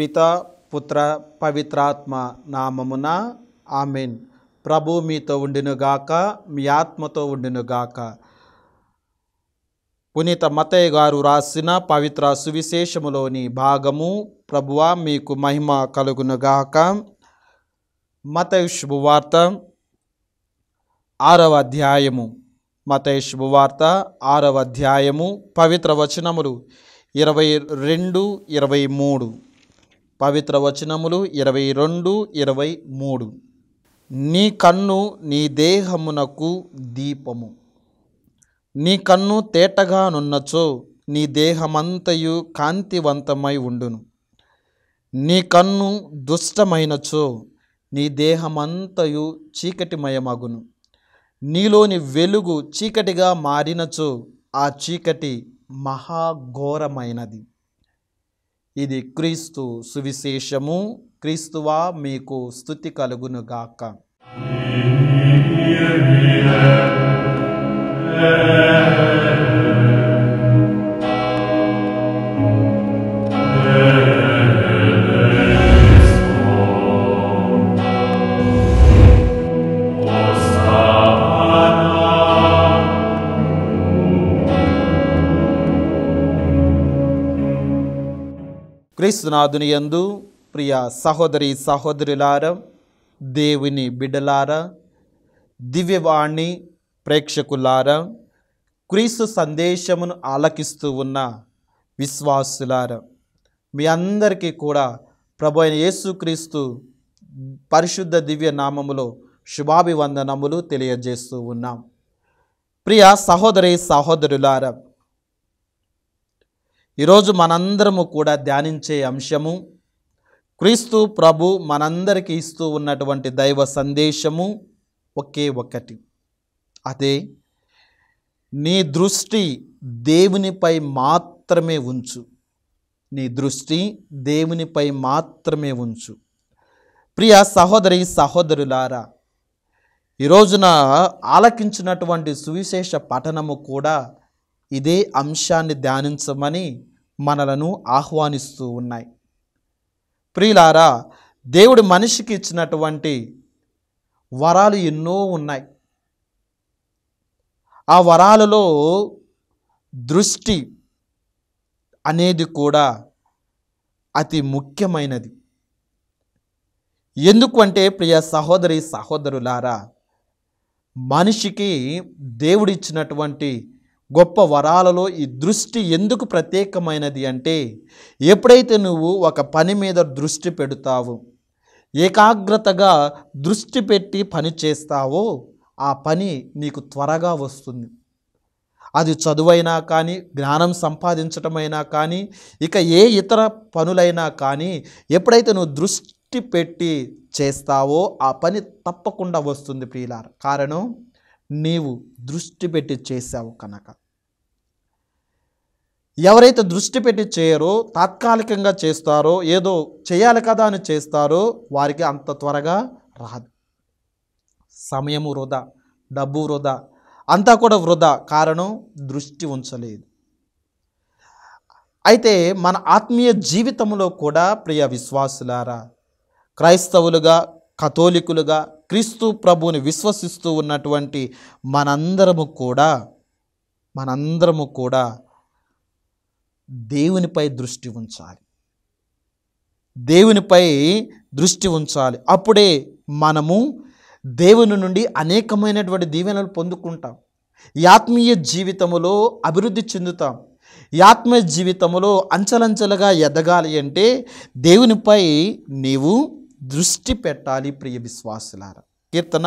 పితా పుత్ర పవిత్రాత్మ నామమున ఆమెన్. ప్రభు మీతో ఉండునుగాక, మీ ఆత్మతో ఉండునుగాక. పునీత మత్తయి గారు రాసిన పవిత్ర సువిశేషములోని భాగము. ప్రభువా మీకు మహిమ కలుగునుగాక. మత్తయి శుభవార్త 6వ అధ్యాయము. మత్తయి శుభవార్త 6వ అధ్యాయము. పవిత్ర వచనములు 22, 23. పవిత్ర వచనములు 22, 23. నీ కన్ను నీ దేహమునకు దీపము. నీ కన్ను తేటగానున్నచో నీ దేహమంతయు కాంతివంతమై ఉండును. నీ కన్ను దుష్టమైనచో నీ దేహమంతయు చీకటిమయమగును. నీలోని వెలుగు చీకటిగా మారినచో ఆ చీకటి మహాఘోరమైనది. ఇది క్రీస్తు సువిశేషము. క్రీస్తువా మీకు స్తుతి కలుగునుగాక. క్రీస్తునాథుని యందు ప్రియ సహోదరి సహోదరులారా, దేవుని బిడ్డలారా, దివ్యవాణి ప్రేక్షకులారా, క్రీస్తు సందేశమును ఆలకిస్తూ ఉన్న విశ్వాసులారా, మీ అందరికీ కూడా ప్రభు అయిన యేసుక్రీస్తు పరిశుద్ధ దివ్య నామములో శుభాభివందనములు తెలియజేస్తూ ఉన్నాం. ప్రియ సహోదరి సహోదరులారా, ఈరోజు మనందరము కూడా ధ్యానించే అంశము, క్రీస్తు ప్రభు మనందరికీ ఇస్తూ ఉన్నటువంటి దైవ సందేశము ఒకే ఒకటి. అదే, నీ దృష్టి దేవునిపై మాత్రమే ఉంచు. నీ దృష్టి దేవునిపై మాత్రమే ఉంచు. ప్రియ సహోదరి సహోదరులారా, ఈరోజున ఆలకించినటువంటి సువిశేష పఠనము కూడా ఇదే అంశాన్ని ధ్యానించమని మనలను ఆహ్వానిస్తూ ఉన్నాయి. ప్రియులారా, దేవుడు మనిషికి ఇచ్చినటువంటి వరాలు ఎన్నో ఉన్నాయి. ఆ వరాలలో దృష్టి అనేది కూడా అతి ముఖ్యమైనది. ఎందుకంటే ప్రియ సహోదరి సహోదరులారా, మనిషికి దేవుడిచ్చినటువంటి గొప్ప వరాలలో ఈ దృష్టి ఎందుకు ప్రత్యేకమైనది అంటే, ఎప్పుడైతే నువ్వు ఒక పని మీద దృష్టి పెడతావో, ఏకాగ్రతగా దృష్టి పెట్టి పని చేస్తావో, ఆ పని నీకు త్వరగా వస్తుంది. అది చదువైనా కానీ, జ్ఞానం సంపాదించటమైనా కానీ, ఇక ఏ ఇతర పనులైనా కానీ, ఎప్పుడైతే నువ్వు దృష్టి పెట్టి చేస్తావో ఆ పని తప్పకుండా వస్తుంది ప్రియులారా. కారణం, నీవు దృష్టి పెట్టి చేసావు కనుక. ఎవరైతే దృష్టి పెట్టి చేయరో, తాత్కాలికంగా చేస్తారో, ఏదో చేయాలి కదా అని చేస్తారో, వారికి అంత త్వరగా రాదు. సమయము వృధా, డబ్బు వృధా, అంతా కూడా వృధా. కారణం, దృష్టి ఉంచలేదు. అయితే మన ఆత్మీయ జీవితంలో కూడా ప్రియ విశ్వాసులారా, క్రైస్తవులుగా, కథోలికులుగా, క్రీస్తు ప్రభువుని విశ్వసిస్తూ ఉన్నటువంటి మనందరము కూడా దేవునిపై దృష్టి ఉంచాలి. దేవునిపై దృష్టి ఉంచాలి. అప్పుడే మనము దేవుని నుండి అనేకమైనటువంటి దీవెనలు పొందుకుంటాం. ఈ ఆత్మీయ జీవితంలో అభివృద్ధి చెందుతాం. ఈ ఆత్మీయ జీవితంలో అంచెలంచెలుగా ఎదగాలి అంటే దేవునిపై నీవు దృష్టి పెట్టాలి. ప్రియ విశ్వాసులారా, కీర్తన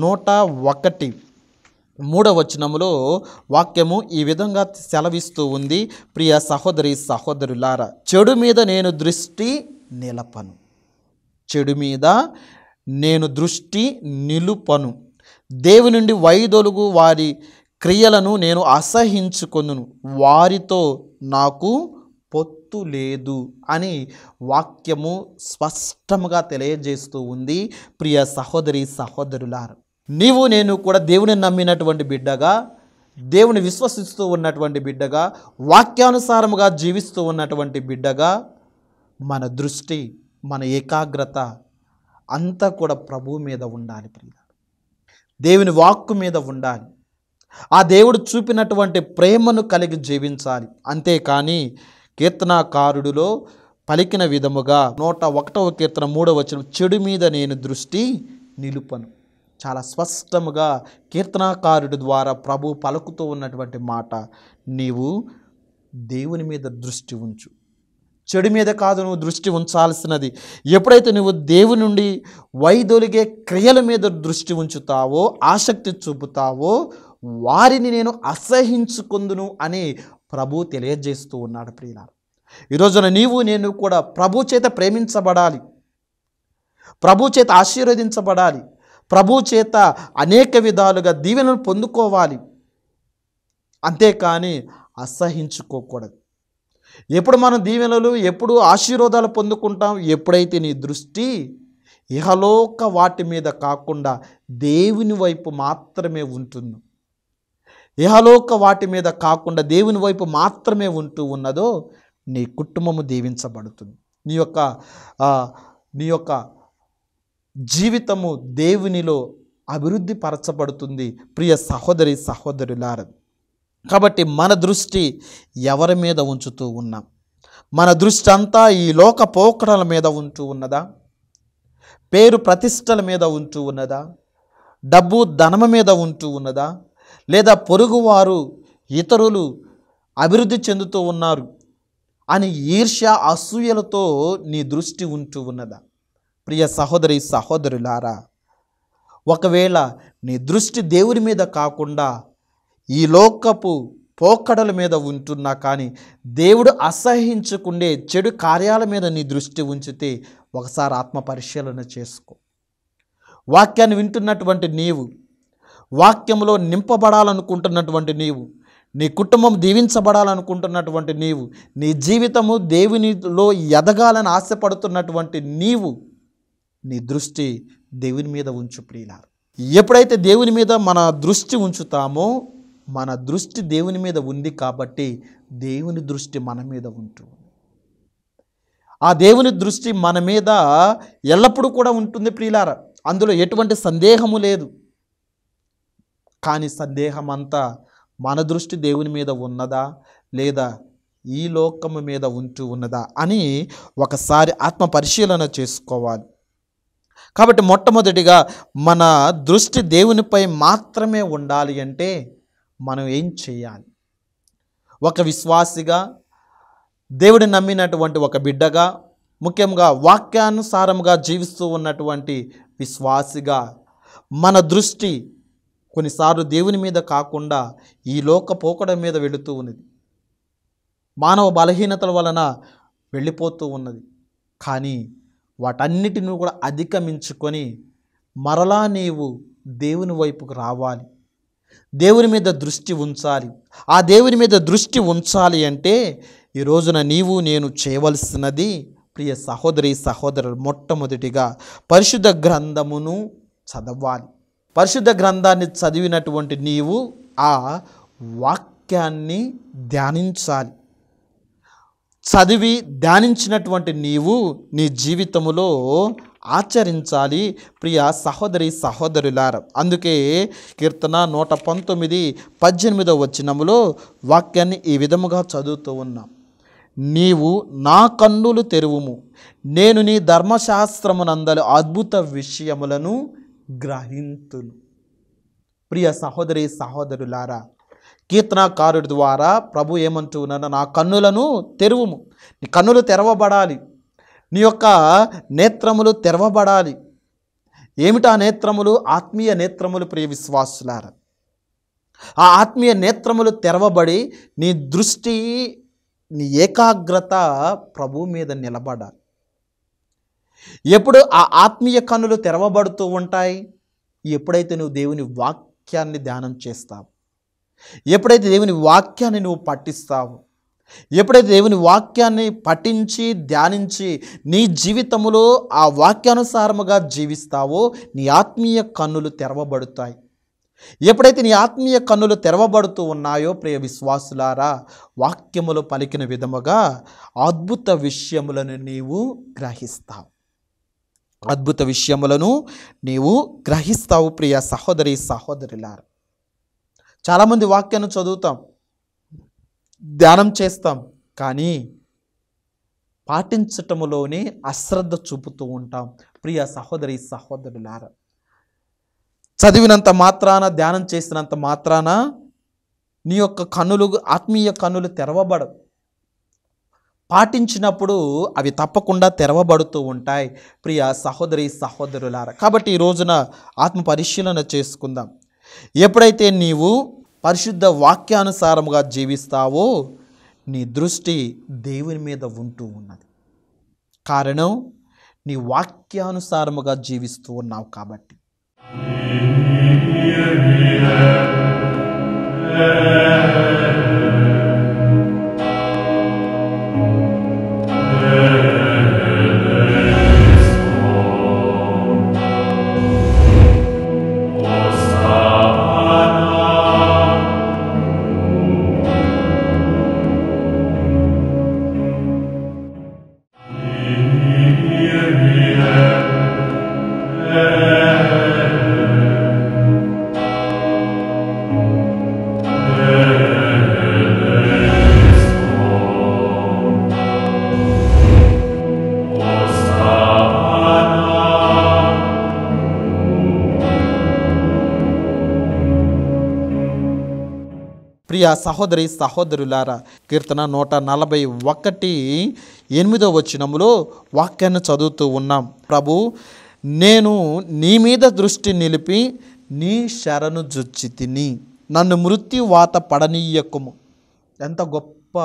101, 3వ వచనములో వాక్యము ఈ విధంగా సెలవిస్తూ ఉంది. ప్రియ సహోదరి సహోదరులారా, చెడు మీద నేను దృష్టి నిలపను. చెడు మీద నేను దృష్టి నిలుపను. దేవుని నుండి వైదొలుగు వారి క్రియలను నేను అసహించుకొనును. వారితో నాకు పొత్తు లేదు అని వాక్యము స్పష్టంగా తెలియజేస్తూ ఉంది. ప్రియ సహోదరి సహోదరులారా, నీవు నేను కూడా దేవుని నమ్మినటువంటి బిడ్డగా, దేవుని విశ్వసిస్తూ ఉన్నటువంటి బిడ్డగా, వాక్యానుసారముగా జీవిస్తూ ఉన్నటువంటి బిడ్డగా మన దృష్టి, మన ఏకాగ్రత అంతా కూడా ప్రభువు మీద ఉండాలి ప్రియులారా. దేవుని వాక్కు మీద ఉండాలి. ఆ దేవుడు చూపినటువంటి ప్రేమను కలిగి జీవించాలి. అంతేకాని కీర్తనాకారుడిలో పలికిన విధముగా 101వ కీర్తన 3వ వచనం, చెడు మీద నేను దృష్టి నిలుపను. చాలా స్పష్టముగా కీర్తనాకారుడి ద్వారా ప్రభు పలుకుతూ ఉన్నటువంటి మాట, నీవు దేవుని మీద దృష్టి ఉంచు. చెడు మీద కాదు నువ్వు దృష్టి ఉంచాల్సినది. ఎప్పుడైతే నువ్వు దేవుని నుండి వైదొలిగే క్రియల మీద దృష్టి ఉంచుతావో, ఆసక్తి చూపుతావో, వారిని నేను అసహించుకుందును అని ప్రభు తెలియజేస్తూ ఉన్నాడు ప్రియులారా. ఈరోజున నీవు నేను కూడా ప్రభు చేత ప్రేమించబడాలి, ప్రభు చేత ఆశీర్వదించబడాలి, ప్రభు చేత అనేక విధాలుగా దీవెనలు పొందుకోవాలి. అంతేకాని అసహించుకోకూడదు. ఎప్పుడు మనం దీవెనలు, ఎప్పుడు ఆశీర్వాదాలు పొందుకుంటాం? ఎప్పుడైతే నీ దృష్టి ఇహలోక వాటి మీద కాకుండా దేవుని వైపు మాత్రమే ఉంటుంది, ఇహలోక వాటి మీద కాకుండా దేవుని వైపు మాత్రమే ఉంటూ ఉన్నదో, నీ కుటుంబము దీవించబడుతుంది. నీ యొక్క జీవితము దేవునిలో అభివృద్ధి పరచబడుతుంది. ప్రియ సహోదరి సహోదరులారా, కాబట్టి మన దృష్టి ఎవరి మీద ఉంచుతూ ఉన్నాం? మన దృష్టి అంతా ఈ లోక పోకడల మీద ఉంటూ ఉన్నదా? పేరు ప్రతిష్టల మీద ఉంటూ ఉన్నదా? డబ్బు ధనము మీద ఉంటూ ఉన్నదా? లేదా పొరుగువారు, ఇతరులు అభివృద్ధి చెందుతూ ఉన్నారు అని ఈర్ష్య అసూయలతో నీ దృష్టి ఉంటూ ఉన్నదా? ప్రియ సహోదరి సహోదరులారా, ఒకవేళ నీ దృష్టి దేవుని మీద కాకుండా ఈ లోకపు పోకడల మీద ఉంటున్నా కానీ దేవుడు అసహించుకునే చెడు కార్యాల మీద నీ దృష్టి ఉంచితే ఒకసారి ఆత్మ పరిశీలన చేసుకో. వాక్యాన్ని వింటున్నటువంటి నీవు, వాక్యంలో నింపబడాలనుకుంటున్నటువంటి నీవు, నీ కుటుంబం దీవించబడాలనుకుంటున్నటువంటి నీవు, నీ జీవితము దేవునిలో ఎదగాలని ఆశపడుతున్నటువంటి నీవు, నీ దృష్టి దేవుని మీద ఉంచు ప్రియులారా. ఎప్పుడైతే దేవుని మీద మన దృష్టి ఉంచుతామో, మన దృష్టి దేవుని మీద ఉంది కాబట్టి దేవుని దృష్టి మన మీద ఉంటుంది. ఆ దేవుని దృష్టి మన మీద ఎల్లప్పుడూ కూడా ఉంటుంది ప్రియులారా, అందులో ఎటువంటి సందేహము లేదు. కానీ సందేహం అంతా మన దృష్టి దేవుని మీద ఉన్నదా లేదా ఈ లోకము మీద ఉంటూ ఉన్నదా అని ఒకసారి ఆత్మ పరిశీలన చేసుకోవాలి. కాబట్టి మొట్టమొదటిగా మన దృష్టి దేవునిపై మాత్రమే ఉండాలి అంటే మనం ఏం చేయాలి? ఒక విశ్వాసిగా, దేవుడిని నమ్మినటువంటి ఒక బిడ్డగా, ముఖ్యంగా వాక్యానుసారంగా జీవిస్తూ ఉన్నటువంటి విశ్వాసిగా మన దృష్టి కొన్నిసార్లు దేవుని మీద కాకుండా ఈ లోక పోకడ మీద వెళుతూ ఉన్నది. మానవ బలహీనతల వలన వెళ్ళిపోతూ ఉన్నది. కానీ వాటన్నిటిని కూడా అధిగమించుకొని మరలా నీవు దేవుని వైపుకు రావాలి, దేవుని మీద దృష్టి ఉంచాలి. ఆ దేవుని మీద దృష్టి ఉంచాలి అంటే ఈ రోజున నీవు నేను చేయవలసినది ప్రియ సహోదరి సహోదరులు, మొట్టమొదటిగా పరిశుద్ధ గ్రంథమును చదవాలి. పరిశుద్ధ గ్రంథాన్ని చదివినటువంటి నీవు ఆ వాక్యాన్ని ధ్యానించాలి. చదివి ధ్యానించినటువంటి నీవు నీ జీవితములో ఆచరించాలి ప్రియ సహోదరి సహోదరులారా. అందుకే కీర్తన 119:18 వచనములో వాక్యాన్ని ఈ విధముగా చదువుతూ ఉన్నాం. నీవు నా కన్నులు తెరువుము, నేను నీ ధర్మశాస్త్రమునందలి అద్భుత విషయములను గ్రహింతును. ప్రియ సహోదరి సహోదరులారా, కీర్తనాకారుడి ద్వారా ప్రభు ఏమంటూ ఉన్నాడు? నా కన్నులను తెరువుము. నీ కన్నులు తెరవబడాలి, నీ యొక్క నేత్రములు తెరవబడాలి. ఏమిటా నేత్రములు? ఆత్మీయ నేత్రములు. ప్రియ విశ్వాసులారా, ఆ ఆత్మీయ నేత్రములు తెరవబడి నీ దృష్టి, నీ ఏకాగ్రత ప్రభు మీద నిలబడాలి. ఎప్పుడు ఆ ఆత్మీయ కన్నులు తెరవబడుతూ ఉంటాయి? ఎప్పుడైతే నువ్వు దేవుని వాక్యాన్ని ధ్యానం చేస్తావు, ఎప్పుడైతే దేవుని వాక్యాన్ని నువ్వు పఠిస్తావు, ఎప్పుడైతే దేవుని వాక్యాన్ని పఠించి ధ్యానించి నీ జీవితంలో ఆ వాక్యానుసారముగా జీవిస్తావో నీ ఆత్మీయ కన్నులు తెరవబడతాయి. ఎప్పుడైతే నీ ఆత్మీయ కన్నులు తెరవబడుతూ ఉన్నాయో ప్రియ విశ్వాసులారా, వాక్యములో పలికిన విధముగా అద్భుత విషయములను నీవు గ్రహిస్తావు. అద్భుత విషయములను నీవు గ్రహిస్తావు ప్రియ సహోదరి సహోదరులారా. చాలామంది వాక్యాన్ని చదువుతాం, ధ్యానం చేస్తాం, కానీ పాటించటములోనే అశ్రద్ధ చూపుతూ ఉంటాం ప్రియ సహోదరి సహోదరులారా. చదివినంత మాత్రాన, ధ్యానం చేసినంత మాత్రాన నీ యొక్క కన్నులు, ఆత్మీయ కన్నులు తెరవబడవు. పాటించినప్పుడు అవి తప్పకుండా తెరవబడుతూ ఉంటాయి ప్రియ సహోదరి సహోదరులారా. కాబట్టి ఈ రోజున ఆత్మ పరిశీలన చేసుకుందాం. ఎప్పుడైతే నీవు పరిశుద్ధ వాక్యానుసారముగా జీవిస్తావో నీ దృష్టి దేవుని మీద ఉంటూ ఉన్నది. కారణం నీ వాక్యానుసారముగా జీవిస్తూ ఉన్నావు కాబట్టి. ప్రియ సహోదరి సహోదరులారా, కీర్తన 141:8 వాక్యాన్ని చదువుతూ ఉన్నాం. ప్రభు, నేను నీ మీద దృష్టి నిలిపి నీ శరణు జొచ్చి తిని, నన్ను మృత్యువాత పడనీయకుము. ఎంత గొప్ప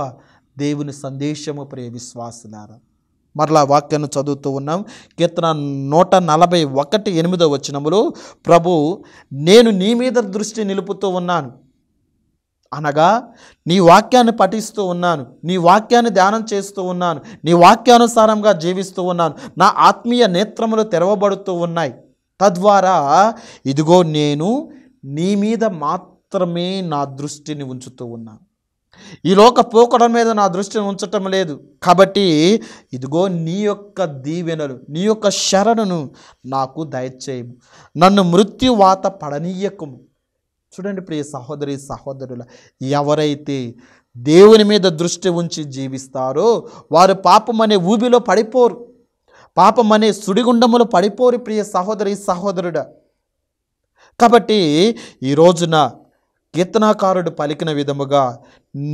దేవుని సందేశము ప్రియ విశ్వాసులారా. మరలా వాక్యాన్ని చదువుతూ ఉన్నాం. కీర్తన 141:8 ప్రభు, నేను నీ మీద దృష్టి నిలుపుతూ ఉన్నాను, అనగా నీ వాక్యాన్ని పఠిస్తూ ఉన్నాను, నీ వాక్యాన్ని ధ్యానం చేస్తూ ఉన్నాను, నీ వాక్యానుసారంగా జీవిస్తూ ఉన్నాను, నా ఆత్మీయ నేత్రములు తెరవబడుతూ ఉన్నాయి. తద్వారా ఇదిగో నేను నీ మీద మాత్రమే నా దృష్టిని ఉంచుతూ ఉన్నాను. ఈ లోక పోకడం మీద నా దృష్టిని ఉంచటం లేదు. కాబట్టి ఇదిగో నీ యొక్క దీవెనలు, నీ యొక్క శరణును నాకు దయచేయము, నన్ను మృత్యువాత పడనీయకుము. చూడండి ప్రియ సహోదరి సహోదరుల, ఎవరైతే దేవుని మీద దృష్టి ఉంచి జీవిస్తారో వారు పాపమనే ఊబిలో పడిపోరు, పాపమనే సుడిగుండములో పడిపోరు ప్రియ సహోదరి సహోదరుడా. కాబట్టి ఈ రోజున కీర్తనాకారుడు పలికిన విధముగా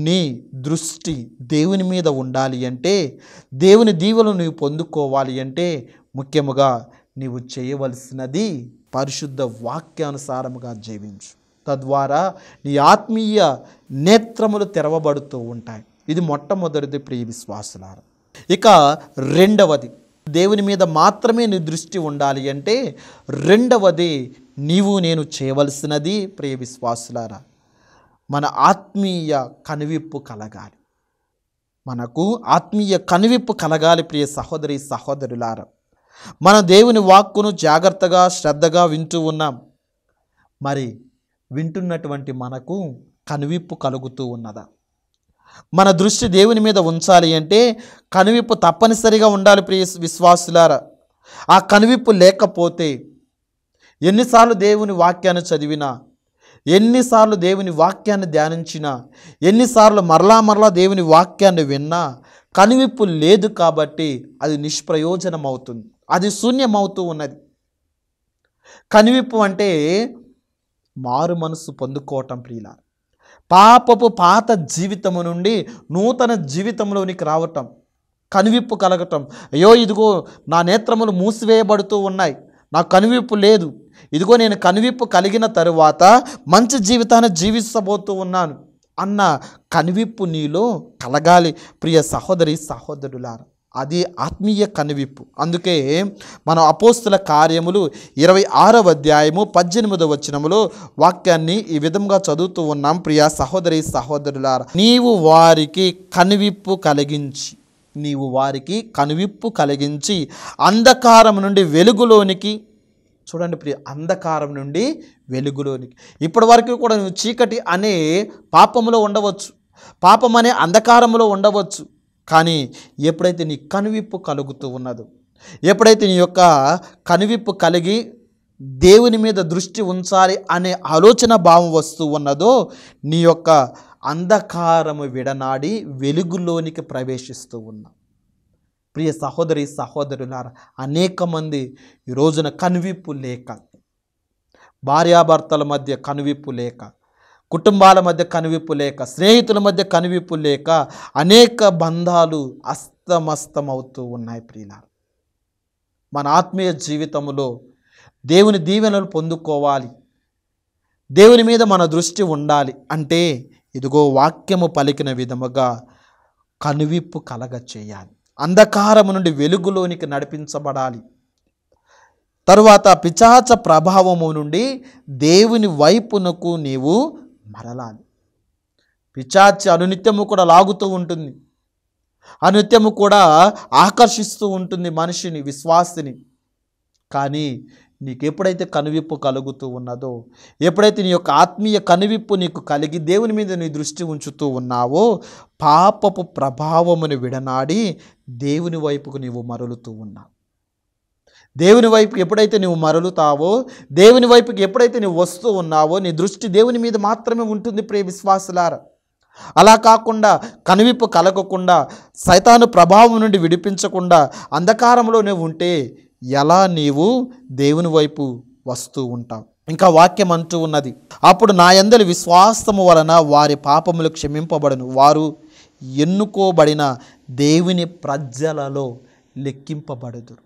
నీ దృష్టి దేవుని మీద ఉండాలి అంటే, దేవుని దీవెనలు నీవు పొందుకోవాలి అంటే, ముఖ్యముగా నీవు చేయవలసినది పరిశుద్ధ వాక్యానుసారముగా జీవించు. తద్వారా నీ ఆత్మీయ నేత్రములు తెరవబడుతూ ఉంటాయి. ఇది మొట్టమొదటిది ప్రియ విశ్వాసులారా. ఇక రెండవది, దేవుని మీద మాత్రమే నీ దృష్టి ఉండాలి అంటే రెండవది నీవు నేను చేయవలసినది ప్రియ విశ్వాసులారా, మన ఆత్మీయ కనువిప్పు కలగాలి. మనకు ఆత్మీయ కనువిప్పు కలగాలి ప్రియ సహోదరి సహోదరులారా. మన దేవుని వాక్కును జాగ్రత్తగా శ్రద్ధగా వింటూ ఉన్నాం. మరి వింటున్నటువంటి మనకు కనువిప్పు కలుగుతూ ఉన్నదా? మన దృష్టి దేవుని మీద ఉంచాలి అంటే కనువిప్పు తప్పనిసరిగా ఉండాలి ప్రియ విశ్వాసులారా. ఆ కనువిప్పు లేకపోతే ఎన్నిసార్లు దేవుని వాక్యాన్ని చదివినా, ఎన్నిసార్లు దేవుని వాక్యాన్ని ధ్యానించినా, ఎన్నిసార్లు మరలా దేవుని వాక్యాన్ని విన్నా కనువిప్పు లేదు కాబట్టి అది నిష్ప్రయోజనం అవుతుంది, అది శూన్యమవుతూ ఉన్నది. కనువిప్పు అంటే మారు మనసు పొందుకోవటం ప్రియుల, పాపపు పాత జీవితము నుండి నూతన జీవితంలోనికి రావటం, కనువిప్పు కలగటం. అయ్యో ఇదిగో నా నేత్రములు మూసివేయబడుతూ ఉన్నాయి, నాకు కనువిప్పు లేదు, ఇదిగో నేను కనువిప్పు కలిగిన తరువాత మంచి జీవితాన్ని జీవిస్తబోతూ ఉన్నాను అన్న కనువిప్పు నీలో కలగాలి ప్రియ సహోదరి సహోదరులారా. అది ఆత్మీయ కనువిప్పు. అందుకే మనం అపోస్తుల కార్యములు 26:18 వాక్యాన్ని ఈ విధంగా చదువుతూ ఉన్నాం. ప్రియ సహోదరి సహోదరులారా, నీవు వారికి కనువిప్పు కలిగించి అంధకారం నుండి వెలుగులోనికి చూడండి ప్రియ, అంధకారం నుండి వెలుగులోనికి. ఇప్పటి వరకు కూడా నువ్వు చీకటి అనే పాపములో ఉండవచ్చు, పాపం అనే అంధకారంలో ఉండవచ్చు. కానీ ఎప్పుడైతే నీ కనువిప్పు కలుగుతూ ఉన్నదో, ఎప్పుడైతే నీ యొక్క కనువిప్పు కలిగి దేవుని మీద దృష్టి ఉంచాలి అనే ఆలోచన భావం వస్తూ ఉన్నదో, నీ యొక్క అంధకారము విడనాడి వెలుగులోనికి ప్రవేశిస్తూ ఉన్నావు. ప్రియ సహోదరి సహోదరులారా, అనేక మంది ఈ రోజున కనువిప్పు లేక, భార్యాభర్తల మధ్య కనువిప్పు లేక, కుటుంబాల మధ్య కనువిప్పు లేక, స్నేహితుల మధ్య కనువిప్పు లేక అనేక బంధాలు అస్తమస్తమవుతూ ఉన్నాయి. ప్రియులారా, మన ఆత్మీయ జీవితంలో దేవుని దీవెనలు పొందుకోవాలి, దేవుని మీద మన దృష్టి ఉండాలి అంటే ఇదిగో వాక్యము పలికిన విధముగా కనువిప్పు కలగ చేయాలి, అంధకారము నుండి వెలుగులోనికి నడిపించబడాలి. తరువాత పిశాచ ప్రభావము నుండి దేవుని వైపునకు నీవు మరలాలి. పిశాచి అనునిత్యము కూడా లాగుతూ ఉంటుంది, అనునిత్యము కూడా ఆకర్షిస్తూ ఉంటుంది మనిషిని, విశ్వాసిని. కానీ నీకు ఎప్పుడైతే కనువిప్పు కలుగుతూ ఉన్నదో, ఎప్పుడైతే నీ యొక్క ఆత్మీయ కనువిప్పు నీకు కలిగి దేవుని మీద నీ దృష్టి ఉంచుతూ ఉన్నావో, పాపపు ప్రభావమును విడనాడి దేవుని వైపుకు నీవు మరలుతూ ఉన్నావు. దేవుని వైపుకి ఎప్పుడైతే నువ్వు మరలుతావో, దేవుని వైపుకి ఎప్పుడైతే నువ్వు వస్తూ ఉన్నావో, నీ దృష్టి దేవుని మీద మాత్రమే ఉంటుంది. ప్రియ విశ్వాసులారా, అలా కాకుండా కనువిప్పు కలగకుండా, సైతాను ప్రభావం నుండి విడిపించకుండా అంధకారంలోనే ఉంటే ఎలా నీవు దేవుని వైపు వస్తూ ఉంటావు? ఇంకా వాక్యం అంటూ ఉన్నది, అప్పుడు నా యందలి విశ్వాసము వలన వారి పాపములు క్షమింపబడును, వారు ఎన్నుకోబడిన దేవుని ప్రజలలో లెక్కింపబడుదురు.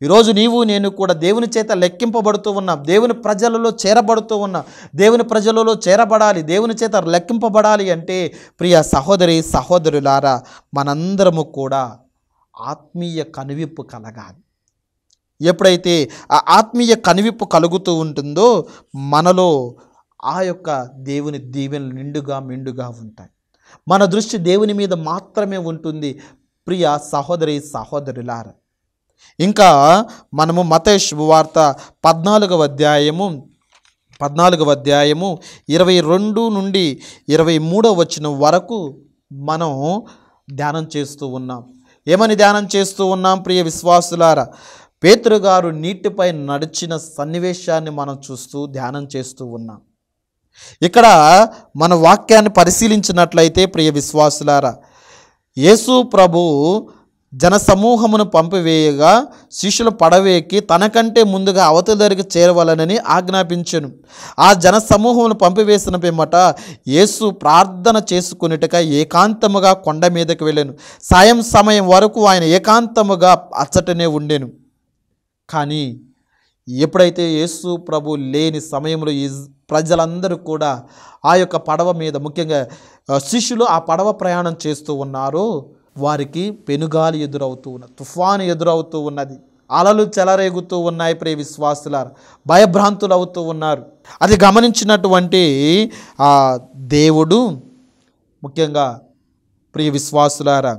ఈరోజు నీవు నేను కూడా దేవుని చేత లెక్కింపబడుతూ ఉన్నాం, దేవుని ప్రజలలో చేరబడుతూ ఉన్నాం. దేవుని ప్రజలలో చేరబడాలి, దేవుని చేత లెక్కింపబడాలి అంటే ప్రియ సహోదరి సహోదరులారా, మనందరము కూడా ఆత్మీయ కనువిప్పు కలగాలి. ఎప్పుడైతే ఆ ఆత్మీయ కనువిప్పు కలుగుతూ ఉంటుందో మనలో ఆ యొక్క దేవుని దీవెనలు నిండుగా మెండుగా ఉంటాయి. మన దృష్టి దేవుని మీద మాత్రమే ఉంటుంది. ప్రియ సహోదరి సహోదరులారా, ఇంకా మనము మత్తయి శుభవార్త 14వ అధ్యాయము 22 నుండి 23వ వచనం వరకు మనం ధ్యానం చేస్తూ ఉన్నాం. ఏమని ధ్యానం చేస్తూ ఉన్నాం ప్రియ విశ్వాసులారా? పేతురు గారు నీటిపై నడిచిన సన్నివేశాన్ని మనం చూస్తూ ధ్యానం చేస్తూ ఉన్నాం. ఇక్కడ మన వాక్యాన్ని పరిశీలించినట్లయితే ప్రియ విశ్వాసులారా, యేసు ప్రభు జనసమూహమును పంపివేయగా శిష్యులు పడవేకి తనకంటే ముందుగా అవతలి దగ్గరికి చేరవలనని ఆజ్ఞాపించెను. ఆ జనసమూహమును పంపివేసిన పిమ్మట యేసు ప్రార్థన చేసుకునేటక ఏకాంతముగా కొండ మీదకి వెళ్ళాను. సాయం సమయం వరకు ఆయన ఏకాంతముగా అచ్చటనే ఉండెను. కానీ ఎప్పుడైతే యేసు ప్రభు లేని సమయంలో ఈ ప్రజలందరూ కూడా ఆ యొక్క పడవ మీద, ముఖ్యంగా శిష్యులు ఆ పడవ ప్రయాణం చేస్తూ ఉన్నారో, వారికి పెనుగాలి ఎదురవుతూ ఉన్నది, తుఫాను ఎదురవుతూ ఉన్నది, అలలు చెలరేగుతూ ఉన్నాయి. ప్రియ విశ్వాసులారా, భయభ్రాంతులు అవుతూ ఉన్నారు. అది గమనించినటువంటి ఆ దేవుడు, ముఖ్యంగా ప్రియ విశ్వాసులారా,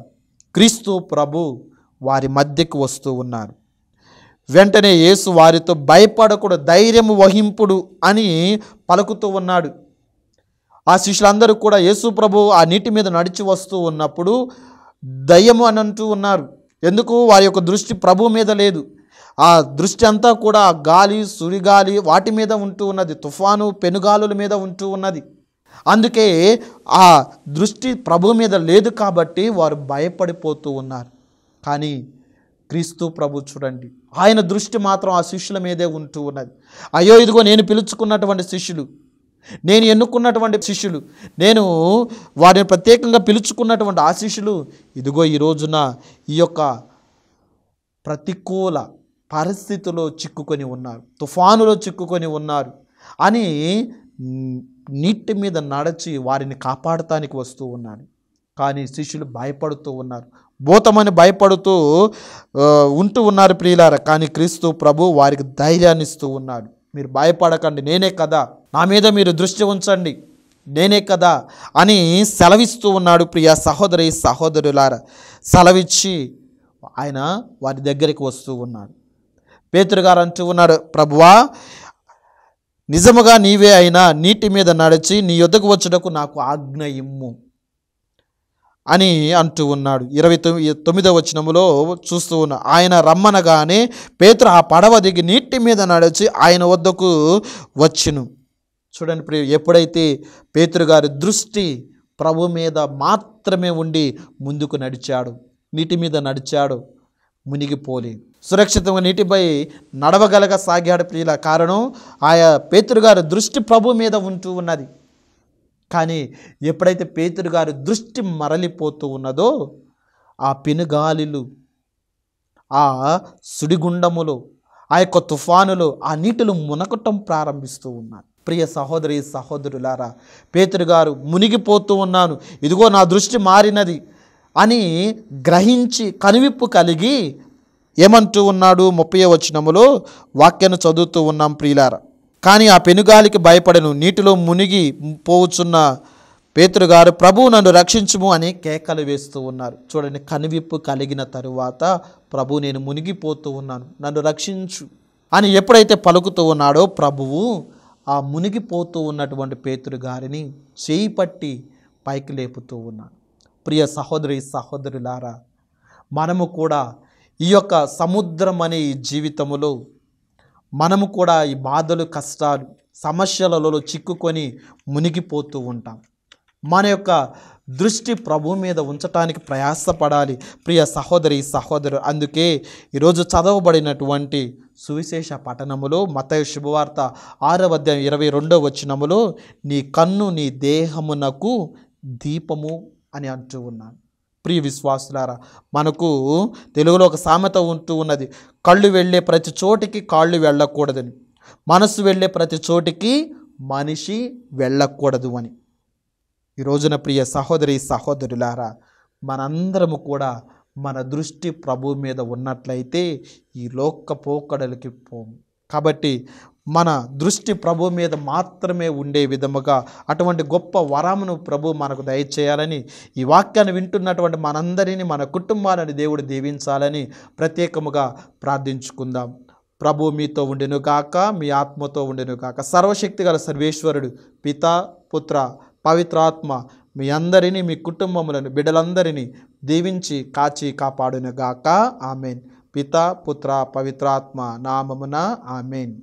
క్రీస్తు ప్రభు వారి మధ్యకు వస్తూ ఉన్నారు. వెంటనే యేసు వారితో భయపడకూడదు, ధైర్యము వహింపుడు అని పలుకుతూ ఉన్నాడు. ఆ శిష్యులందరూ కూడా యేసు ప్రభు ఆ నీటి మీద నడిచి వస్తూ ఉన్నప్పుడు దయ్యము అని అంటూ ఉన్నారు. ఎందుకు? వారి యొక్క దృష్టి ప్రభు మీద లేదు. ఆ దృష్టి అంతా కూడా గాలి, సుడిగాలి వాటి మీద ఉంటూ ఉన్నది, తుఫాను పెనుగాలుల మీద ఉంటూ ఉన్నది. అందుకే ఆ దృష్టి ప్రభు మీద లేదు కాబట్టి వారు భయపడిపోతూ ఉన్నారు. కానీ క్రీస్తు ప్రభు చూడండి, ఆయన దృష్టి మాత్రం ఆ శిష్యుల మీదే ఉంటూ ఉన్నది. అయ్యో, ఇదిగో నేను పిలుచుకున్నటువంటి శిష్యులు, నేను ఎన్నుకున్నటువంటి శిష్యులు, నేను వారిని ప్రత్యేకంగా పిలుచుకున్నటువంటి ఆ శిష్యులు ఇదిగో ఈ రోజున ఈ యొక్క ప్రతికూల పరిస్థితిలో చిక్కుకొని ఉన్నారు, తుఫానులో చిక్కుకొని ఉన్నారు అని నీటి మీద నడిచి వారిని కాపాడటానికి వస్తూ ఉన్నాడు. కానీ శిష్యులు భయపడుతూ ఉన్నారు, భూతమని భయపడుతూ ఉంటూ ఉన్నారు ప్రియులారా. కానీ క్రీస్తు ప్రభు వారికి ధైర్యాన్ని ఇస్తూ ఉన్నాడు. మీరు భయపడకండి, నేనే కదా, నా మీద మీరు దృష్టి ఉంచండి, నేనే కదా అని సెలవిస్తూ ఉన్నాడు. ప్రియ సహోదరి సహోదరులారా, సెలవిచ్చి ఆయన వారి దగ్గరికి వస్తూ ఉన్నాడు. పేతురు గారు అంటూ ఉన్నాడు, ప్రభువా నిజముగా నీవే అయినా నీటి మీద నడిచి నీ యొద్దకు వచ్చుటకు నాకు ఆజ్ఞ ఇమ్ము అని అంటూ ఉన్నాడు. 29వ వచనములో చూస్తూ ఉన్నా, ఆయన రమ్మనగానే పేతురు ఆ పడవ దిగి నీటి మీద నడిచి ఆయన వద్దకు వచ్చును. చూడండి ప్రియ, ఎప్పుడైతే పేతురు గారి దృష్టి ప్రభు మీద మాత్రమే ఉండి ముందుకు నడిచాడు, నీటి మీద నడిచాడు, మునిగిపోలే, సురక్షితంగా నీటిపై నడవగలగా సాగాడు ప్రియుల. కారణం ఆయా పేతురు గారి దృష్టి ప్రభు మీద ఉంటూ ఉన్నది. కానీ ఎప్పుడైతే పేతురు గారి దృష్టి మరలిపోతూ ఉన్నదో ఆ పెనుగాలులు, ఆ సుడిగుండములు, ఆ యొక్క తుఫానులు ఆ నీటిలో మునగటం ప్రారంభిస్తూ ఉన్నారు. ప్రియ సహోదరి సహోదరులారా, పేతురు గారు మునిగిపోతూ ఉన్నాను, ఇదిగో నా దృష్టి మారినది అని గ్రహించి కనువిప్పు కలిగి ఏమంటూ ఉన్నాడు? 30వ వచనములో వాక్యాన్ని చదువుతూ ఉన్నాం ప్రియులారా. కానీ ఆ పెనుగాలికి భయపడను, నీటిలో మునిగి పోవుచున్న పేతురు గారు ప్రభువు నన్ను రక్షించుము అని కేకలు వేస్తూ ఉన్నారు. చూడండి, కనువిప్పు కలిగిన తరువాత ప్రభు నేను మునిగిపోతూ ఉన్నాను, నన్ను రక్షించు అని ఎప్పుడైతే పలుకుతూ ఉన్నాడో ప్రభువు ఆ మునిగిపోతూ ఉన్నటువంటి పేతురు గారిని చేయి పట్టి పైకి లేపుతూ ఉన్నాడు. ప్రియ సహోదరి సహోదరులారా, మనము కూడా ఈ యొక్క సముద్రం అనే ఈ జీవితములో మనము కూడా ఈ బాధలు, కష్టాలు, సమస్యలలో చిక్కుకొని మునిగిపోతూ ఉంటాం. మన యొక్క దృష్టి ప్రభు మీద ఉంచటానికి ప్రయాసపడాలి ప్రియ సహోదరి సహోదరు. అందుకే ఈరోజు చదవబడినటువంటి సువిశేష పఠనములో మత్తయి శుభవార్త 6వ అధ్యాయం 22వ వచనములో నీ కన్ను నీ దేహమునకు దీపము అని అంటూ ఉన్నాను. ప్రియ విశ్వాసులారా, మనకు తెలుగులో ఒక సామెత ఉంటూ ఉన్నది, కళ్ళు వెళ్ళే ప్రతి చోటికి కాళ్ళు వెళ్ళకూడదని, మనసు వెళ్ళే ప్రతి చోటికి మనిషి వెళ్ళకూడదు అని. ఈ రోజున ప్రియ సహోదరి సహోదరులారా, మనందరము కూడా మన దృష్టి ప్రభు మీద ఉన్నట్లయితే ఈ లోక పోకడలకి పోము. కాబట్టి మన దృష్టి ప్రభు మీద మాత్రమే ఉండే విధముగా అటువంటి గొప్ప వరమును ప్రభు మనకు దయచేయాలని, ఈ వాక్యాన్ని వింటున్నటువంటి మనందరినీ, మన కుటుంబాలను దేవుడు దీవించాలని ప్రత్యేకముగా ప్రార్థించుకుందాం. ప్రభు మీతో ఉండును గాక, మీ ఆత్మతో ఉండును గాక. సర్వశక్తిగల సర్వేశ్వరుడు పితా, పుత్ర, పవిత్రాత్మ మీ అందరినీ, మీ కుటుంబములను, బిడ్డలందరినీ దీవించి కాచి కాపాడును గాక. ఆమెన్. పితా, పుత్ర, పవిత్రాత్మ నామమున ఆమెన్.